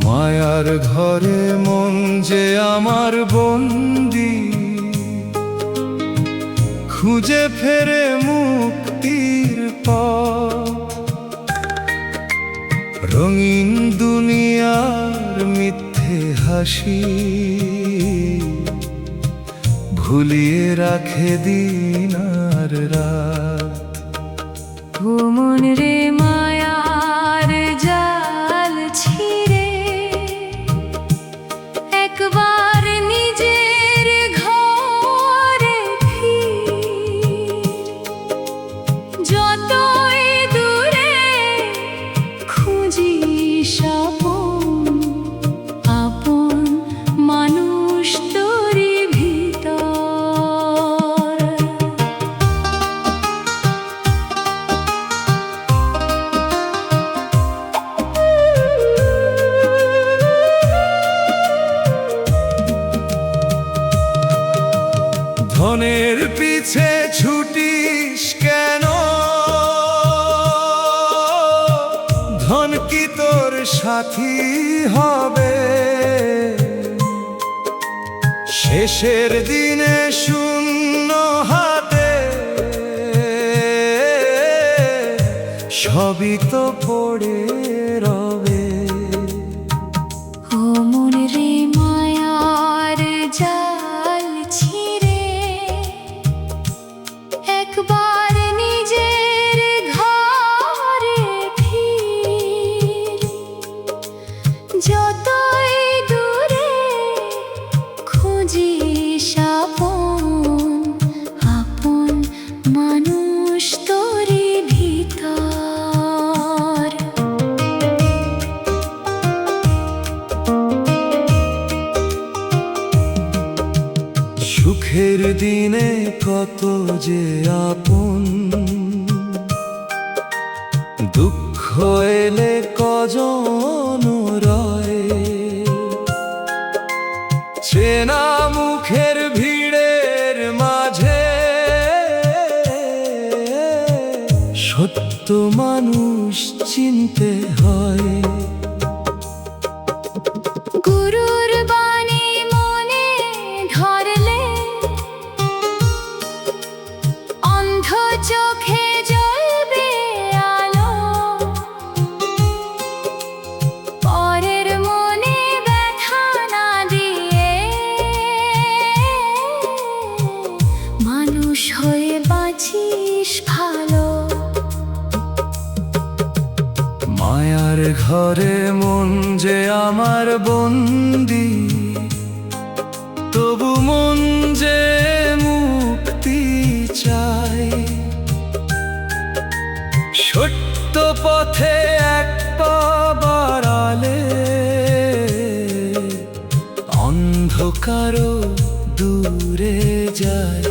মায়ার ঘরে মন যে আমার বন্দী, খুঁজে ফেরে মুক্তির পথ। রঙিন দুনিয়ার মিথ্যে হাসি ভুলিয়ে রাখে দিন আর রাত। ও মন রে মায়ার জাল ছিঁড়ে একবার নিজের ঘরে ফির। যতই দূরে খুঁজিস আপন আপন মানুষ তোরই ভিতর। ধনের পিছে ছুটিস কেন? ধন কি তোর সাথী হবে? শেষের দিনে শূন্য হাতে সবই তো পড়ে রবে। ও মন রে মায়ার জাল ছিঁড়ে একবার নিজের ঘরে ফির। যতই দূরে খুঁজিস আপন আপন মানুষ তোরই ভিতর। সুখের দিনে কত যে আপন, দুঃখ এলে কজন রয়। চেনা মুখের ভিড়ের মাঝে সত্য মানুষ চিনতে হয়। গুরুর বাণী মনে ধরলে অন্ধ চোখে জ্বলবে আলো। পরের মনে ব্যথা না দিয়ে মানুষ হয়ে বাঁচিস ভালো। মায়ার ঘরে মন যে আমার বন্দী, তবু মন যে মুক্তি চায়। সত্য পথে এক পা বাড়ালে অন্ধকারও দূরে যায়।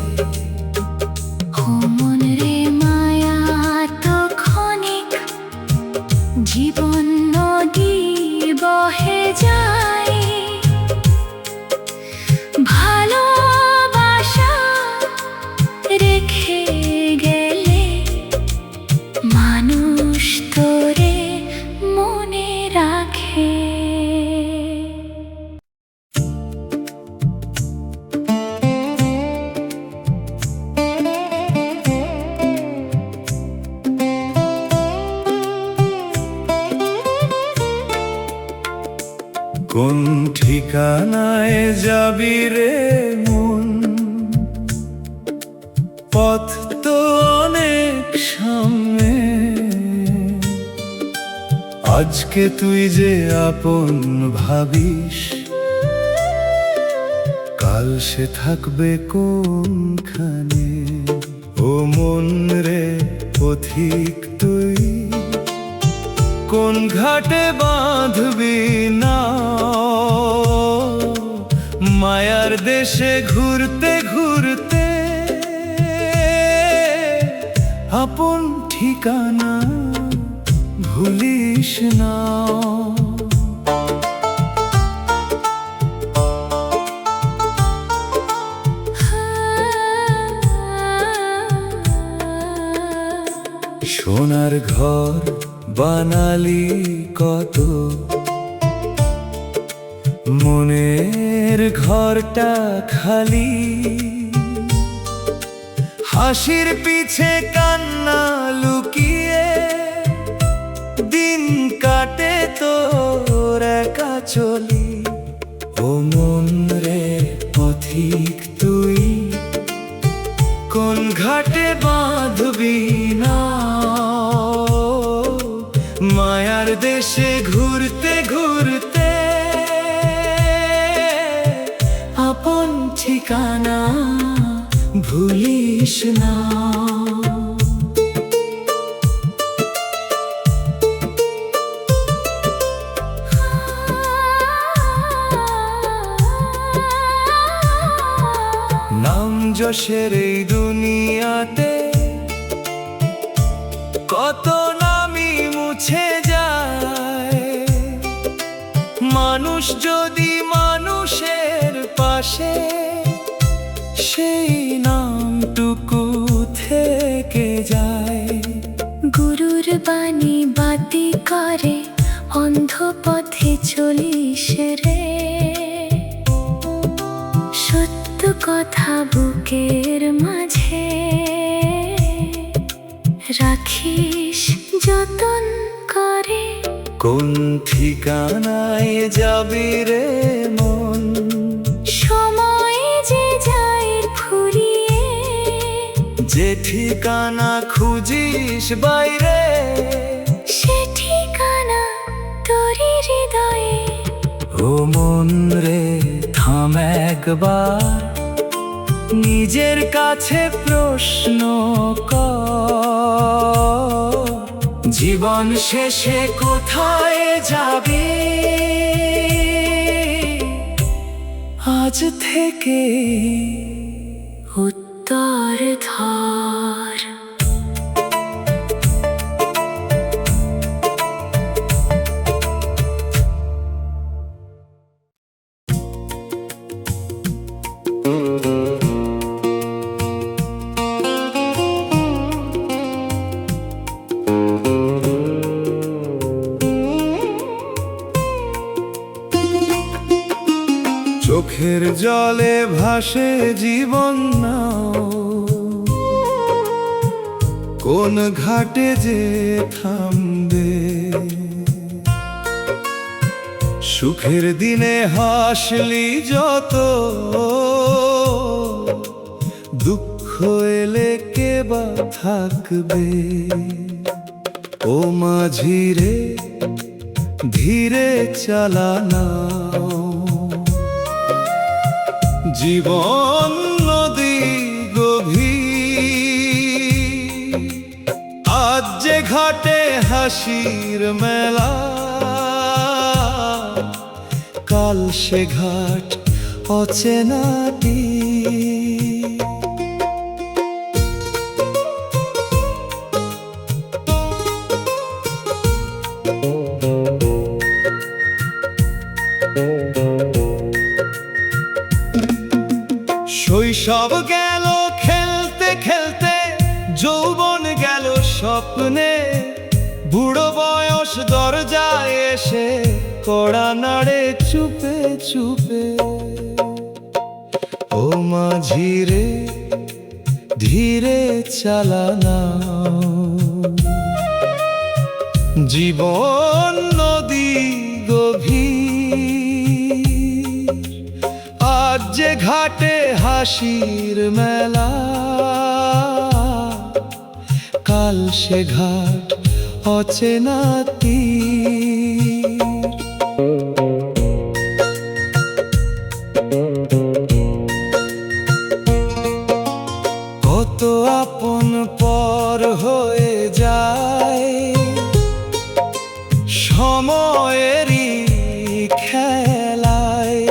ও মন রে মায়া তো ক্ষণিক, জীবন নদী বহে যায়। ভালোবাসা রেখে গেলে মানুষ তোরে মনে রাখে। কোন ঠিকানায় যাবি রে মন? পথ তো অনেক সামনে। আজকে তুই যে আপন ভাবিস, কাল সে থাকবে কোনখানে? ও মন রে পথিক তুই কোন ঘাটে বাঁধবি না? মায়ার দেশে ঘুরতে ঘুরতে আপন ঠিকানা ভুলিস না। সোনার ঘর বানালি কত, মনের ঘরটা খালি। হাসির পিছে কান্না লুকিয়ে দিন কাটে তোর একা চলি। ও মন রে পথিক তুই কোন ঘাটে বাঁধবি না, মায়ার দেশে ঘুরতে ঘুরতে আপন ঠিকানা ভুলিস না। নাম যশের এই দুনিয়াতে কত নামই মুছে যায়। মানুষ যদি মানুষের পাশে সেই নামটুকু থেকে যায়। গুরুর বাণী বাতি করে অন্ধ পথে চলিস রে, সত্য কথা বুকের মাঝে রাখিস যতন করে। কোন ঠিকানায় যাবি রে মন, সময় যে যায় ফুরিয়ে, যে ঠিকানা খুঁজিস বাইরে সে ঠিকানা তোরই হৃদয়ে। ও মন রে থাম একবার, নিজের কাছে প্রশ্ন কর, জীবন শেষে কোথায় যাবি আজ থেকে উত্তর ধর। চোখের জলে ভাসে জীবন নাও, কোন ঘাটে যে থামবে। সুখের দিনে হাসলি যত, দুঃখ এলে কে বা থাকবে। ও মাঝি রে ধীরে চালানা, জীবন নদী গভীর, আজ যে ঘাটে হাসির মেলা, কাল সে ঘাট অচেনাটি। শৈশব গেল খেলতে খেলতে, যৌবন গেল স্বপ্নে, বুড়ো বয়স দরজায় এসে কড়া নাড়ে চুপে চুপে। ও মাঝি রে ধীরে চালানা, জীবন নদী গভীর, আজ যে ঘাটে হাসির মেলা, কাল সে ঘাট অচেনা তীর। কত আপন পর হয়ে যায় সময়েরই খেলায়,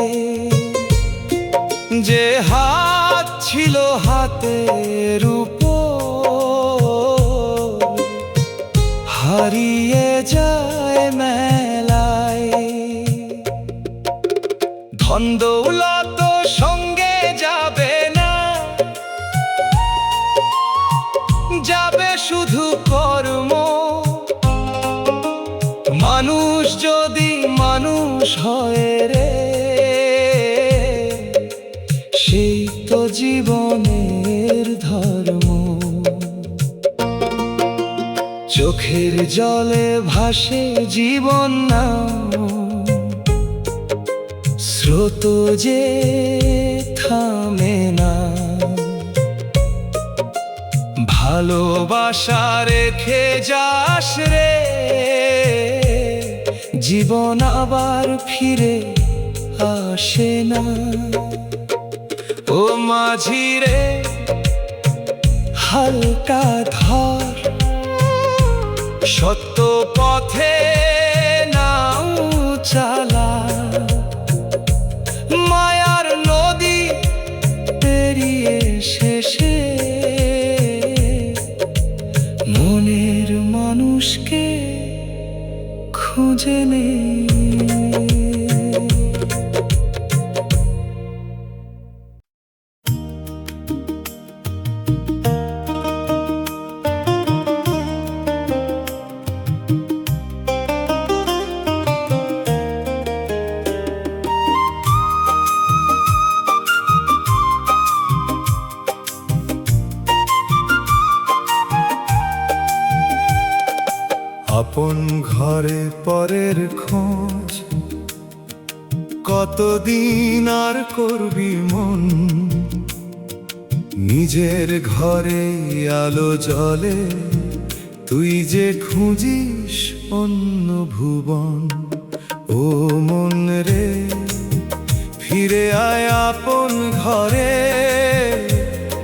যে হাত ছিল হাতের উপর হারিয়ে যায় মেলায়। ধন দৌলত সঙ্গে যাবে না, যাবে শুধু কর্ম। মানুষ যদি মানুষ হয় রে, সেই তো জীবনের ধর্ম। চোখের জলে ভাসে জীবন নাও, স্রোত যে থামে না। ভালোবাসা রেখে যাস রে, জীবন আবার ফিরে আসে না। ও মাঝি রে, হালকা ধর, সত্য পথে নাও চালা। মায়ার নদী পেরিয়ে শেষে মনের মানুষকে খুঁজে নে। আপন ঘরে পরের খোঁজ কতদিন আর করবি মন। নিজের ঘরে আলো জ্বলে, তুই যে খুঁজিস অন্য ভুবন। ও মন রে, ফিরে আয় আপন ঘরে,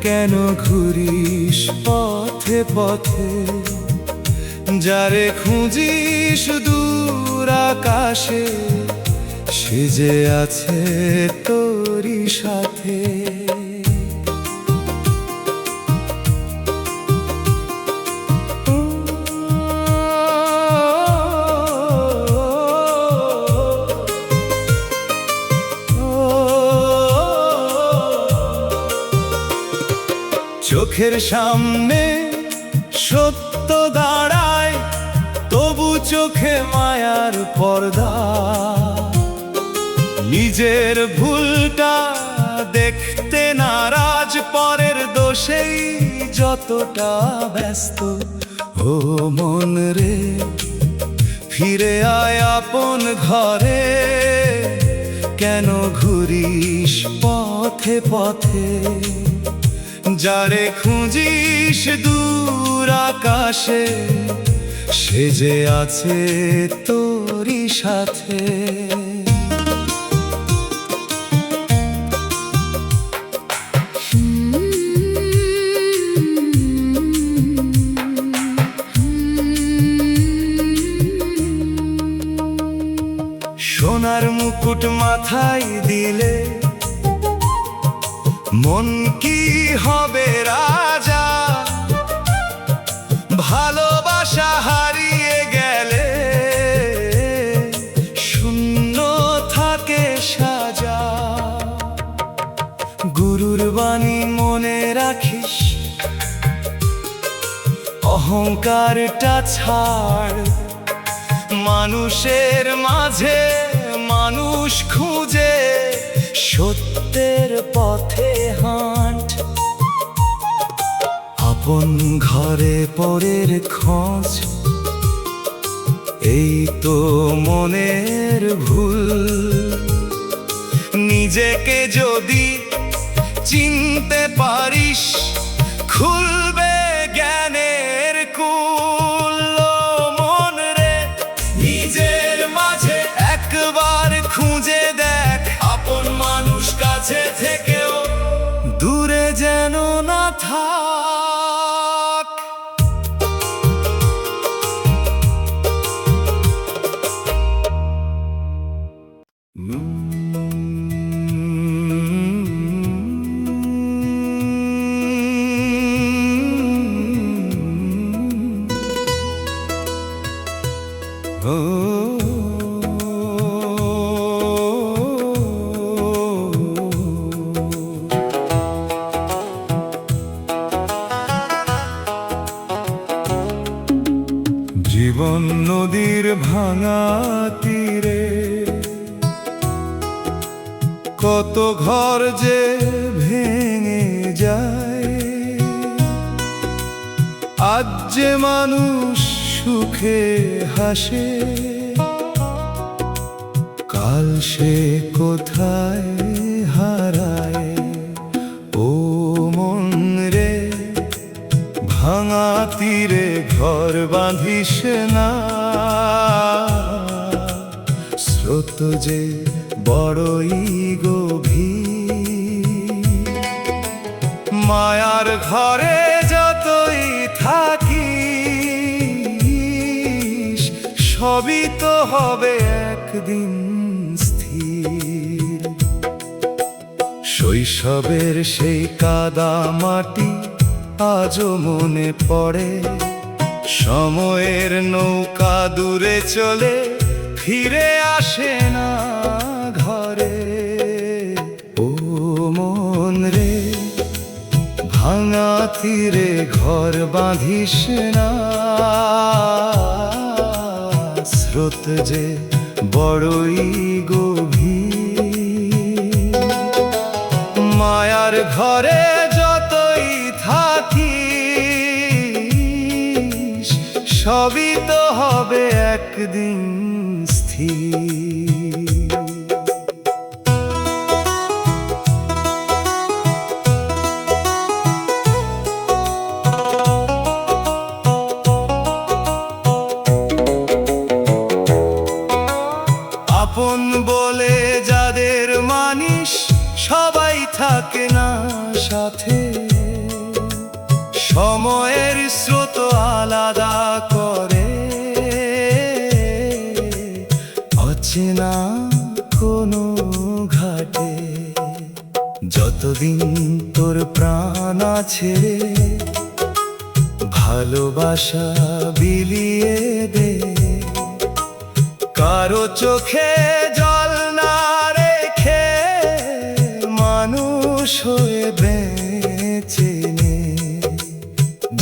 কেন ঘুরিস পথে পথে। যারে খুঁজিস দূর আকাশে, সে যে আছে তোরই সাথে। চোখের সামনে সত্য দাঁড়ায়, তবু চোখে মায়ার পর্দা। নিজের ভুলটা দেখতে নারাজ, পরের দোষেই যতটা ব্যস্ত। ও মন রে, ফিরে আয় আপন ঘরে, কেন ঘুরিস পথে পথে। যারে খুঁজিস দূর আকাশে, সে যে আছে তোরই সাথে। সোনার মুকুট মাথায় দিলে মন কি হবে রাজা। ভালোবাসা হারিয়ে গেলে শূন্য থাকে সাজা। গুরুর বাণী মনে রাখিস, অহংকারটা ছাড়। মানুষের মাঝে মানুষ খুঁজে, সত্যের পথে হাঁট। আপন ঘরে পরের খোঁজ, এই তো মনের ভুল। নিজেকে যদি চিনতে পারিস, খুলবে জ্ঞানের কুল। মন রে, নিজের মাঝে একবার খুঁজে দেখ, আপন মানুষ কাছে থেকেও দূরে যেন না থাক। ভাঙা তীরে কত ঘর যে ভেঙে যায়, আজ যে মানুষ সুখে হাসে, কাল সে কোথায় হারায়। ও মন রে, ভাঙা তীরে ঘর বাঁধিস না, স্রোত যে বড়ই গভীর। মায়ার ঘরে যতই থাকিস, সবই তো হবে একদিন স্থির। শৈশবের সেই কাদা মাটি আজও মনে পড়ে, সময়ের নৌকা দূরে চলে ফিরে আসে না ঘরে। ও মন রে, ভাঙা তীরে ঘর বাঁধিস না, স্রোত যে বড়ই গভীর। মায়ার ঘরে যতই থাকিস, সবই তো হবে একদিন স্থির। আপন বলে যাদের মানিস, সবাই থাকে না সাথে। সময়ের স্রোত আলাদা করে, অচেনা কোনো ঘাটে। যতদিন তোর প্রাণ আছে, ভালোবাসা বিলিয়ে দে। কারো চোখে জল না রেখে, মানুষ হয়ে বেঁচে নে।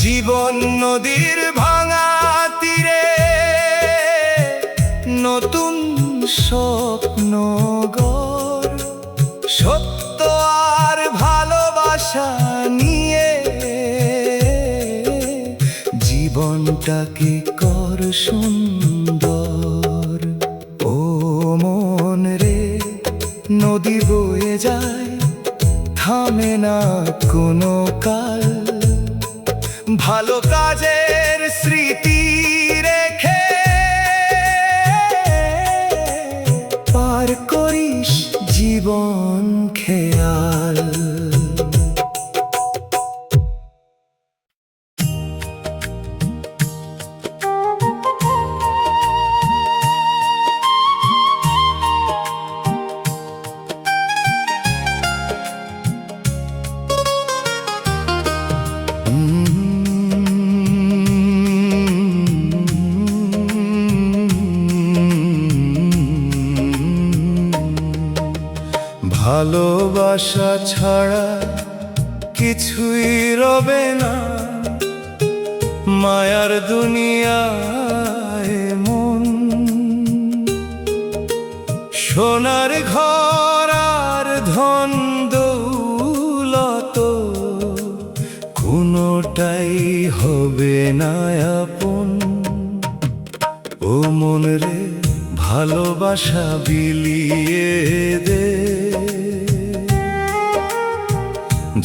জীবন নদীর ভাঙা তীরে, নতুন স্বপ্ন গড়। সত্য আর ভালোবাসা নিয়ে, জীবনটাকে কর সুন্দর। ও মন রে, নদী বয়ে যায়, থামে না কোনো কাল। ভালো কাজের স্মৃতি রেখে পার করিস জীবন খেয়াল। ভালোবাসা ছাড়া কিছুই রবে না, মায়ার দুনিয়ায় মন। সোনার ঘর আর ধন দৌলত, কোনোটাই হবে না আপন। ও মন রে, ভালোবাসা বিলিয়ে দে।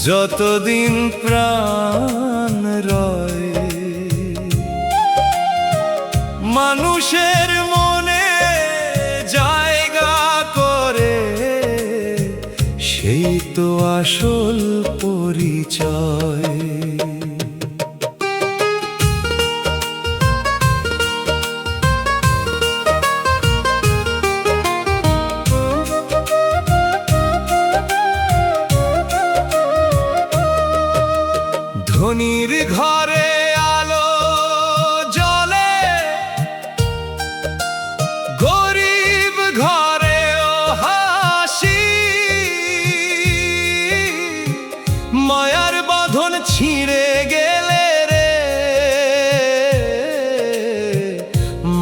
যতদিন প্রাণ রয়, মানুষের মনে জায়গা করে, সেই তো আসল পরিচয়। ধনীর ঘরে আলো জ্বলে, গরিব ঘরেও হাসি। মায়ার বাঁধন ছিঁড়ে গেলে রে,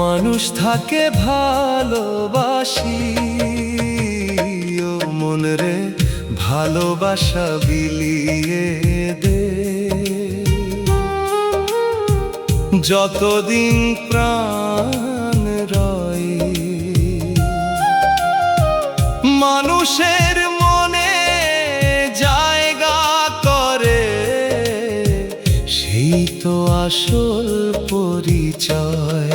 মানুষ মানুষ থাকে ভালোবাসি, ও মন রে ভালোবাসা বিলিয়ে দে। যতদিন প্রাণ রয় মানুষের মনে জায়গা করে, সেই তো আসল পরিচয়।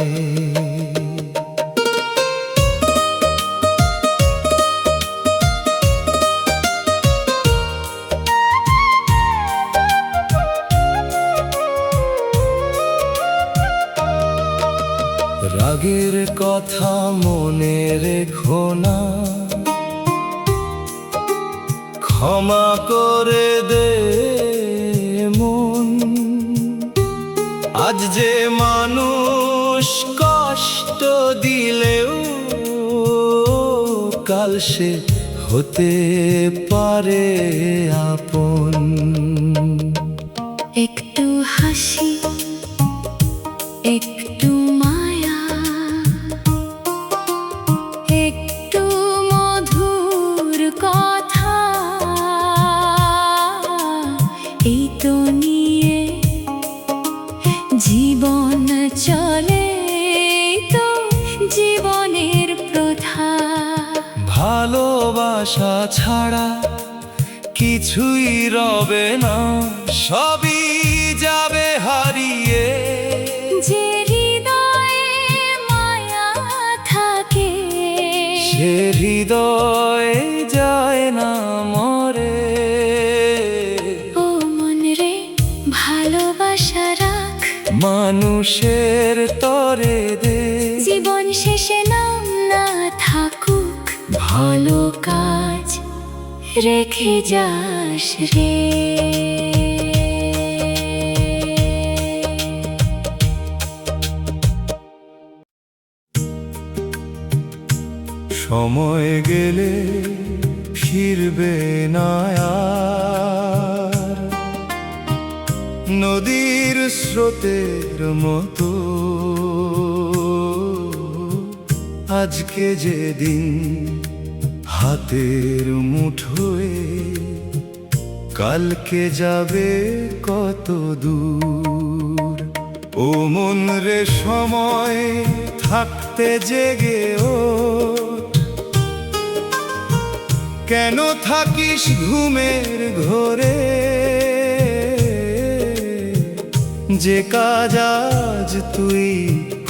রাগের কথা মনে রেখো না, ক্ষমা করে দে মন। আজ যে মানুষ কষ্ট দিলেও কাল সে হতে পারে আপন। একটু হাসি, একটু মায়া, একটু মধুর কথা, এই তো নিয়ে জীবন চলে, এই তো জীবনের প্রথা। ভালোবাসা ছাড়া কিছুই রবে না, সবই যাবে হারিয়ে। যে হৃদয়ে মায়া থাকে, সে হৃদয়ে যায় না মরে। ও মন রে ভালোবাসা রাখ, মানুষের তরে দে। জীবন শেষে নাম না থাকুক, ভালো কাজ রেখে যাস রে। সময় গেলে ফিরবে না আর, নদীর স্রোতের মতো। আজকে যেদিন হাতের মুঠোয়, কালকে যাবে কত দূর। ও মন রে সময় থাকতে জেগে ওঠ, কেন থাকিস ঘুমের ঘোরে। যে কাজ আজ তুই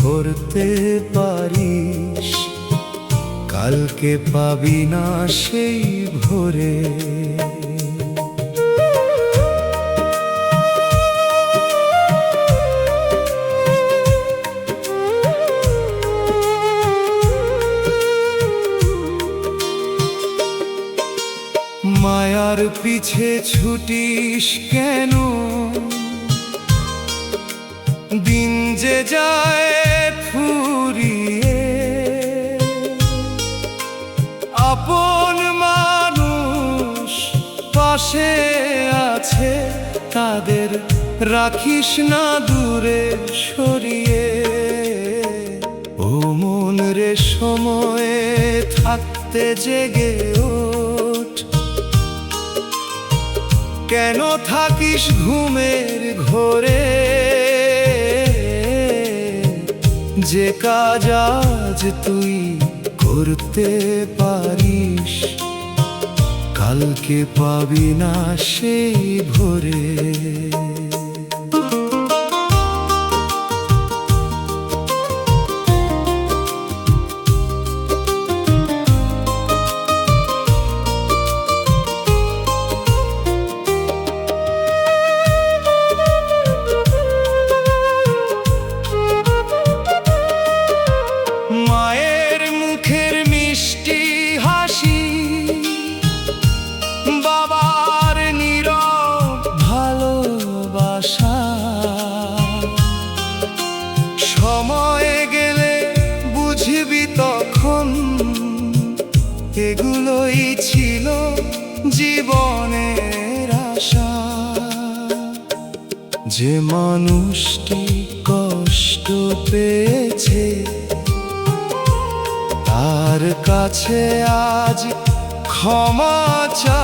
করতে পারিস, কালকে পাবি না সেই ভোরে। মায়ার পিছে ছুটিস কেন, দিন যে যায় ফুরিয়ে। আপন মানুষ পাশে আছে, তাদের রাখিস না দূরে সরিয়ে। ও মন রে সময়ে থাকতে জেগে ওঠ, কেন থাকিস ঘুমের ঘোরে। যে কাজ আজ তুই করতে পারিস, কালকে পাবি না সেই ভোরে। মায়ের মুখের মিষ্টি হাসি, বাবার নীরব ভালোবাসা, সময় গেলে বুঝবি তখন এগুলোই ছিল জীবনের আশা। যে মানুষটি কষ্ট পেয়েছে তার কাছে আজ ক্ষমা চা।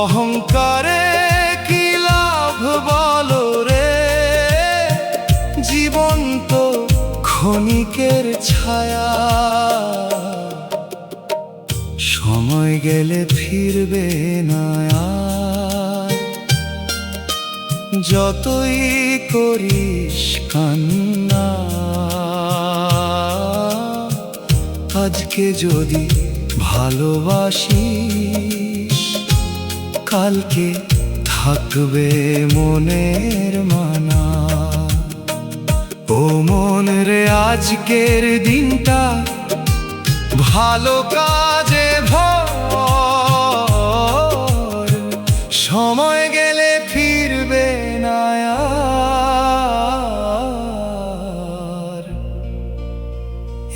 অহংকারে কি লাভ বলো রে, জীবন তো ক্ষণিকের ছায়া। সময় গেলে ফিরবে না আর, যতই করিস কান্না। আজকে যদি ভালোবাসিস, কালকে থাকবে মনের মানা। ও মন রে, আজকের দিনটা ভালো কাজে ভর, সময় গেলে ফিরবে না আর।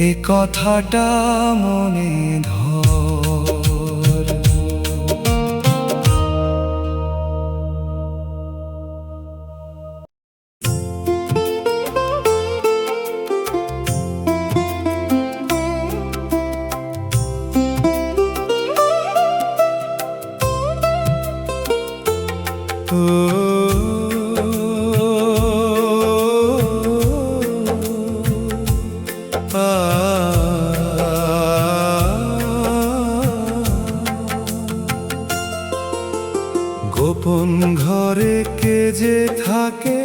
এ কথাটা মনে ধর। গোপন ঘরে কে যে থাকে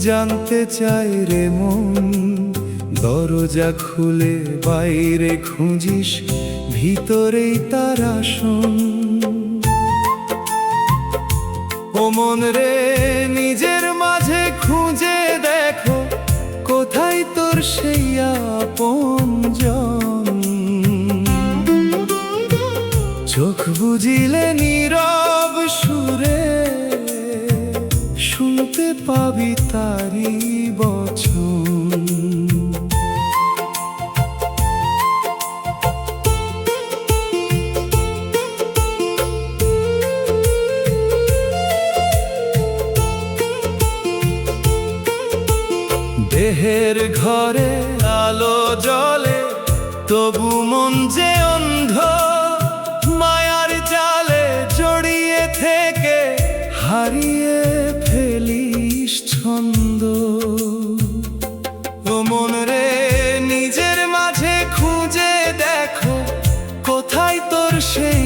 জানতে চাই রে মন। দরজা খুলে বাইরে খুঁজিস, ভিতরেই তার আসন। ও মন রে, নিজের মাঝে খুঁজে দেখো, কোথায় তোর সেই আপনজন। চোখ বুজিলে নীরব সুরে শুনতে পাবি তারি বচন। দেহের ঘরে আলো জ্বলে, তবু মন যে অন্ধ। মায়ার জালে জড়িয়ে থেকে হারিয়ে ফেলিস ছন্দ। ও মন রে, নিজের মাঝে খুঁজে দেখো, কোথায় তোর সেই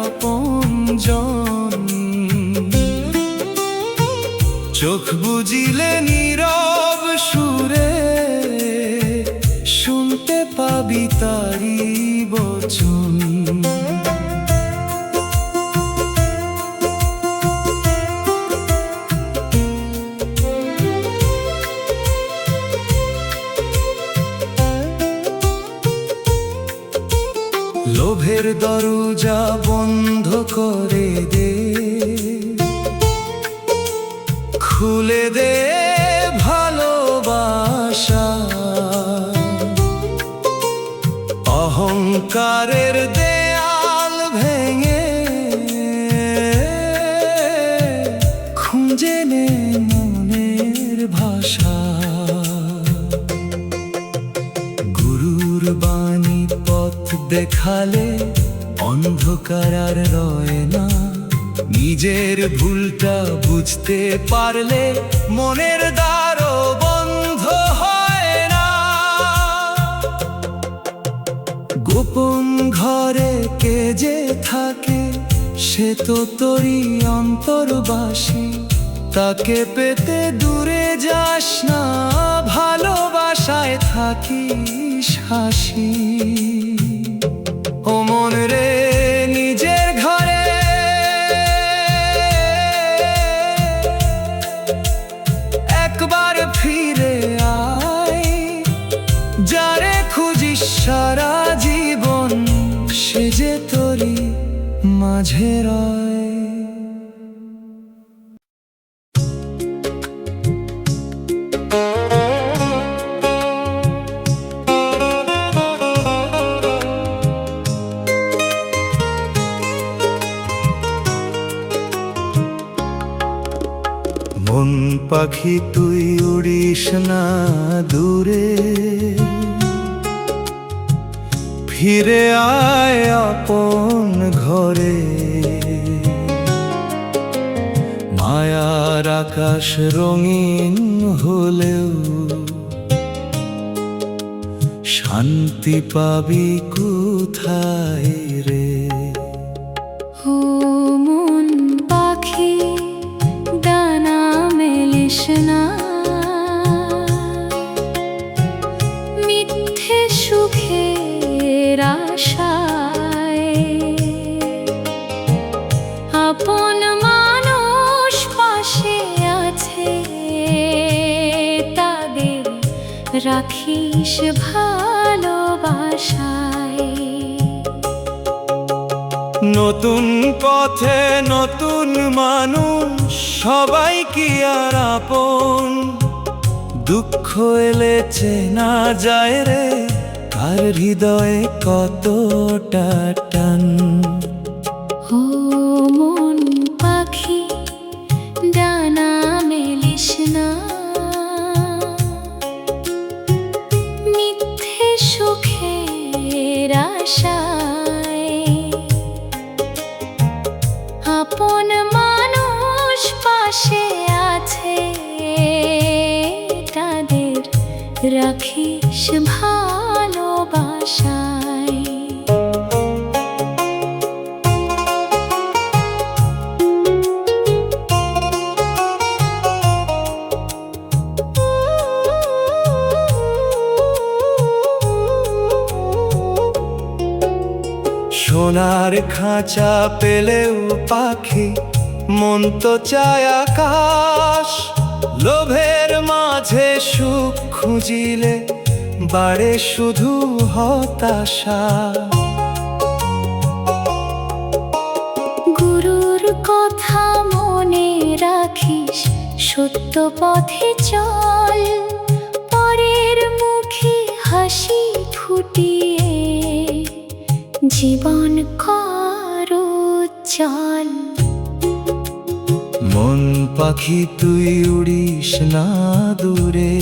আপনজন। চোখ বুজিলে নীরব সুরে শুনতে পাবি তারি বচন। লোভের দরজা বন্ধ করে দে, খুলে দে ভালোবাসা। অহংকারের দেয়াল ভেঙে খুঁজে নে মনের ভাষা। গুরুর বাণী পথ দেখালে অন্ধকার আর রয় না। নিজের ভুলটা বুঝতে পারলে মনের দ্বারও বন্ধ হয় না। গোপন ঘরে কে যে থাকে, সে তো তোরই অন্তর্বাসী। তাকে পেতে দূরে যাস না, ভালোবাসায় থাকিস হাসি। ও মন রে, নিজের ঘরে একবার ফিরে আয়। যারে খুঁজিস সারা জীবন, সে যে তোরই মাঝে রয়। মন পাখি তুই উড়িস না দূরে, ফিরে আয় আপন ঘরে। মায়ার আকাশ রঙিন হলেও শান্তি পাবি কোথায় রে? ও মন পাখি ডানা মেলিস না, মিথ্যে সুখের আশায়। আপন মানুষ পাশে আছে, তাদের রাখিস ভালোবাসায়। নতুন পথে নতুন মানুষ, সবাই কি আর আপন? দুঃখ এলে চেনা যায় রে, আর হৃদয়ে কতটা টান। ও মন পাখি ডানা মেলিস না, মিথ্যে সুখের আশায়। আপন মানুষ পাশে আছে, তাদের রাখিস ভালোবাসায়। সোনার খাঁচা পেলেও পাখি, মন তো চায় আকাশ। লোভের মাঝে সুখ খুঁজিলে বাড়ে শুধু হতাশা। গুরুর কথা মনে রাখিস, সত্য পথে চল। পরের মুখে হাসি ফুটিয়ে জীবন কর চল। মন পাখি তুই উড়িস না দূরে,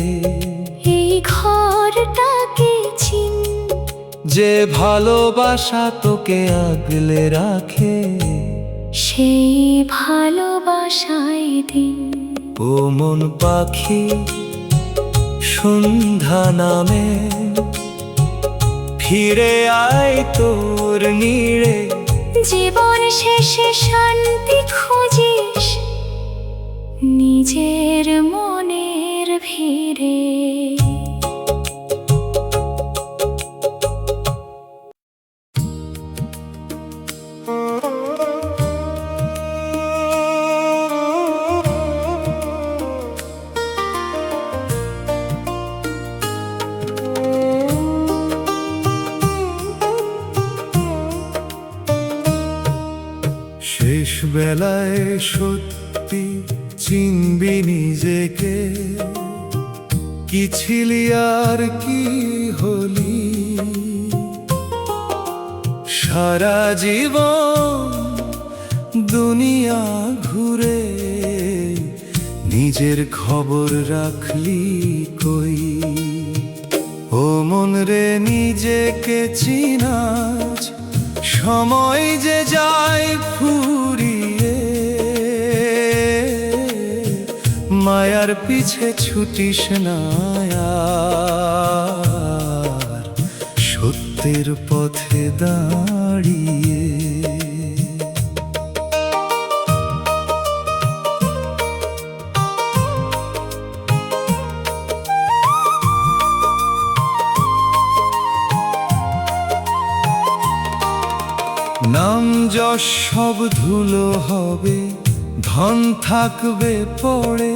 এই ঘরটাকে চিন, যে ভালোবাসা তোকে আগলে রাখে। সেই ভালোবাসায় দিন। ও মন পাখি সন্ধ্যা নামে, ফিরে আয় তোর নীড়ে। জীবন শেষে শান্তি খুঁজিস নিজের মনের ভিড়ে। শেষ বেলায় সত্যি চিনবি নিজেকে, কি ছিলি আর কি হলি। সারা জীবন দুনিয়া ঘুরে নিজের খবর রাখলি কই। ও মন রে নিজেকে চিনাস, সময় যে যায় ফুরিয়ে। মায়ার পিছে ছুটিস না আর, সত্যের পথে দাঁড়িয়ে। নাম যশ সব ধুলো হবে, ধন থাকবে পড়ে।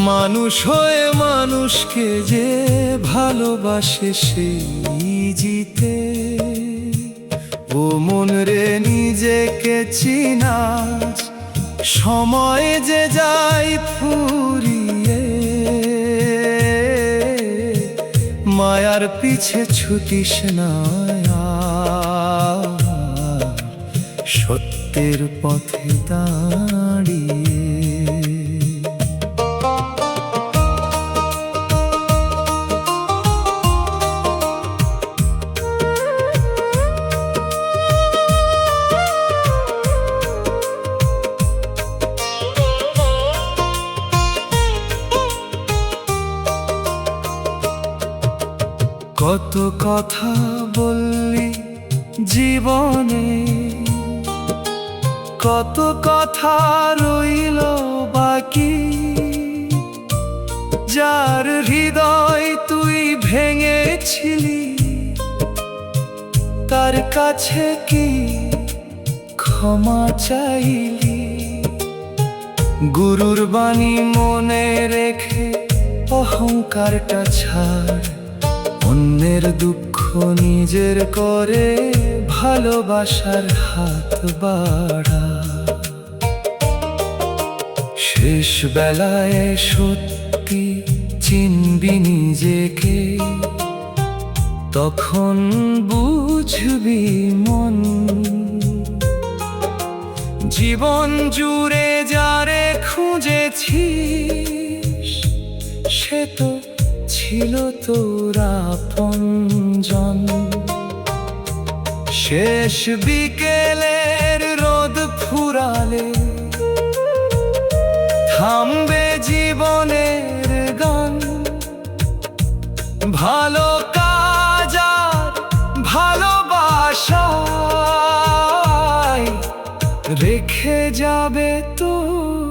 মানুষ হয়ে মানুষকে যে ভালোবাসে সেই জিতে। ও মন রে নিজেকে চিনাস, সময় যে যায় ফুরিয়ে। মায়ার পিছে ছুটিস না আর, সত্যের পথে দাঁড়িয়ে। কত কথা বললি জীবনে, কত কথা রইল বাকি, যার হৃদয় তুই ভেঙেছিলি তার কাছে কি ক্ষমা চাইলি? গুরুর বাণী মনে রেখে অহংকারটা ছাড়, অন্যের দুঃখ নিজের করে ভালোবাসার হাত বাড়া। শেষ বেলায় সত্যি চিনবি নিজেকে, তখন বুঝবি মন। জীবন জুড়ে যারে খুঁজেছিস সে তো ছিল তোর আপনজন। শেষ বিকেলের রোদ ফুরালে থামবে জীবনের গান। ভালো কাজ আর ভালোবাসায় রেখে যাবে তোর